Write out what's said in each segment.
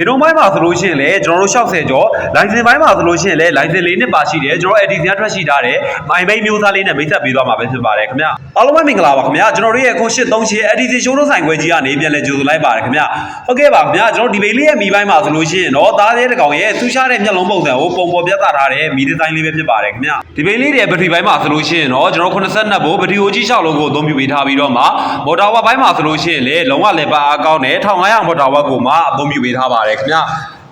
ဒီတော့ပိုင်းမှာဆိုလို့ရှိရင်လည်းကျွန်တော်တို့60ကျော်လိုင်စင်ပိုင်းမှာဆိုလို့ရှိရင်လည်းလိုင်စင်၄နှစ်ပါရှိတယ်ကျွန်တော် edition ထွက်ရှိထားတယ်မိုင်ဘိတ်မျိုးသားလေးနဲ့မိတ်ဆက်ပေးသွားမှာပဲဖြစ်ပါတယ်ခင်ဗျအားလုံးပဲမင်္ဂလာပါခင်ဗျကျွန်တော်တို့ရဲ့0838 edition show ဆိုင်ခွဲကြီးကနေပြန်လဲကြိုဆိုလိုက်ပါတယ်ခင်ဗျဟုတ်ကဲ့ပါခင်ဗျကျွန်တော်ဒီဘိတ်လေးရဲ့မိပိုင်းမှာဆိုလို့ရှိရင်တော့သားသေးတစ်ကောင်ရဲ့သူ့ရှားတဲ့မျက်လုံးပုံစံကိုပုံပေါ်ပြသထားတဲ့မီဒီဇိုင်းလေးပဲဖြစ်ပါတယ်ခင်ဗျဒီဘိတ်လေးရဲ့ဘက်ထရီပိုင်းမှာဆိုလို့ရှိရင်တော့ကျွန်တော်82ဘို့ဘက်ထရီ OG 6လုံးကိုအသုံးပြုပေးထားပြီးတော့မှမော်တာဝက်ပိုင်းမှာဆိုလို့ရှိရင်လေလုံးဝလေပါအားကောင်းတဲ့1500မော်တာဝက်ကိုမှအသုံးပြုပေးထားပါတယ်ခင်ဗျ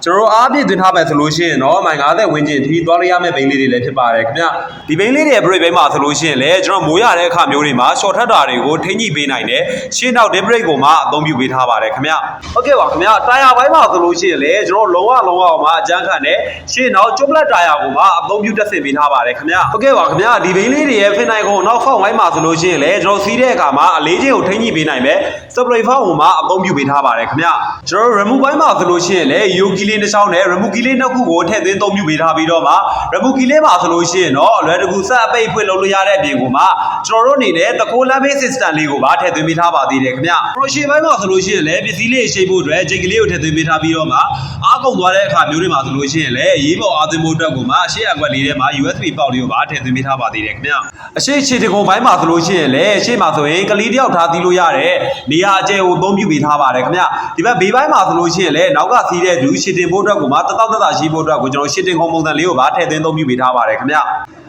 ကျွန်တော်အားပြည့်သွင်းထားမယ်ဆိုလို့ရှိရင်တော့မိုင်90ဝန်းကျင်ထိသွားရရမယ့်ဘိန်းလေးတွေလည်းဖြစ်ပါတယ်ခင်ဗျဒီဘိန်းလေးတွေရဲ့ brake ဘိန်းမှာဆိုလို့ရှိရင်လည်းကျွန်တော်မိုးရတဲ့အခါမျိုးတွေမှာ short ထပ်တာတွေကိုထိန်းညှိပေးနိုင်တယ်ရှင်းနောက် brake ကိုမှအသုံးပြုပေးထားပါတယ်ခင်ဗျဟုတ်ကဲ့ပါခင်ဗျတာယာပိုင်းမှာဆိုလို့ရှိရင်လည်းကျွန်တော်လုံးဝမှအကျန်းခံတဲ့ရှင်းနောက်ကျုပ်လက်တာယာကိုမှအသုံးပြုတက်ဆင်ပေးထားပါတယ်ခင်ဗျဟုတ်ကဲ့ပါခင်ဗျဒီဘိန်းလေးတွေရဲ့ဖိနိုင်ကိုနောက်ဖောက်ပိုင်းမှာဆိုလို့ရှိရင်လည်းကျွန်တော်စီးတဲ့အခါမှာအလေးချင်းကိုထိန်းညှိပေးနိုင်မယ် spray ဖောက်ကိုမှအသုံးပြုပေးထားပါတယ်ခင်ဗျကျွန်တော် remove ပိုင်းမှာဆိုလို့ရှိရင်လည်း yogi လေးတစ်ချောင်းနဲ့ remove ကီလေးနှစ်ခုကိုထည့်သွင်းသုံးပြုပေးထားပြီးတော့မှ remove ကီလေးမှာဆိုလို့ရှိရင်တော့အလွယ်တကူဆက်အပိတ်ဖွင့်လုပ်လို့ရတဲ့အပြင်ကိုမှကျွန်တော်တို့အနေနဲ့တကိုးလမ်းဘေး system လေးကိုပါထည့်သွင်းပေးထားပါသေးတယ်ခင်ဗျ။ crochet ဘိုင်းမှာဆိုလို့ရှိရင်လည်းပစ္စည်းလေးရှိဖို့အတွက်ဂျိတ်ကလေးကိုထည့်သွင်းပေးထားပြီးတော့မှအားကုန်သွားတဲ့အခါမျိုးတွေမှာဆိုလို့ရှိရင်လည်းရေးပေါ်အားသွင်းဖို့အတွက်ကိုမှအရှိအကွက်လေးထဲမှာ USB ပေါက်လေးကိုပါထည့်သွင်းပေးထားပါသေးတယ်ခင်ဗျ။အရှိခြေတကုံဘိုင်းမှာဆိုလို့ရှိရင်လည်းအရှိမှာဆိုရင်ကလေးတယောက်ထားသီးလို့ရတဲ့နေရာအကျယ်ကိုအသုံးပြုပေးထားပါတယ်ခင်ဗျ။ဒီဘက်ဘေးဘိုင်းမှာဆိုလို့ရှိရင်လည်းနောက်ကစီးတဲ့ဒူးရှစ်တင်ဖို့အတွက်ကိုမှတတောက်တရှိဖို့အတွက်ကိုကျွန်တော်ရှစ်တင်ခုံပုံစံလေးကိုပါထည့်သွင်းသုံးပြုပေးထားပါတယ်ခင်ဗျ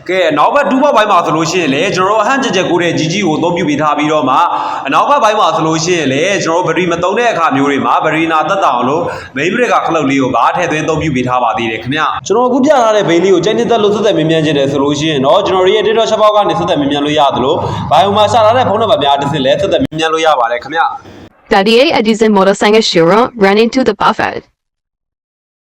ကဲနောက်ဘက်ဒူးဘက်ပိုင်းမှာဆိုလို့ရှိရင်လည်းကျွန်တော်တို့အဟန့်ကြက်ကြက်ကိုတဲ့ကြီးကြီးကိုအသုံးပြုပေးထားပြီးတော့မှအနောက်ဘက်ပိုင်းမှာဆိုလို့ရှိရင်လည်းကျွန်တော်တို့ဘရီမတုံးတဲ့အခါမျိုးတွေမှာဘရီနာတက်တောင်လို့မိန်းဘရက်ကခလုတ်လေးကိုပါထည့်သွင်းအသုံးပြုပေးထားပါသေးတယ်ခင်ဗျကျွန်တော်အခုပြထားတဲ့ဘိန်းလေးကိုကြိုက်နေတဲ့လို့ဆက်သက်မြင်မြန်ချင်တယ်ဆိုလို့ရှိရင်တော့ကျွန်တော်တို့ရဲ့ TikTok shop ဘောက်ကနေဆက်သက်မြင်မြန်လို့ရသလိုဘိုင်ယိုမှာရှာထားတဲ့ဖုန်းနံပါတ်များတစ်စက်လည်းဆက်သက်မြင်မြန်လို့ရပါတယ်ခင်ဗျ 38 Edison motorcycle showroom running to the buffet.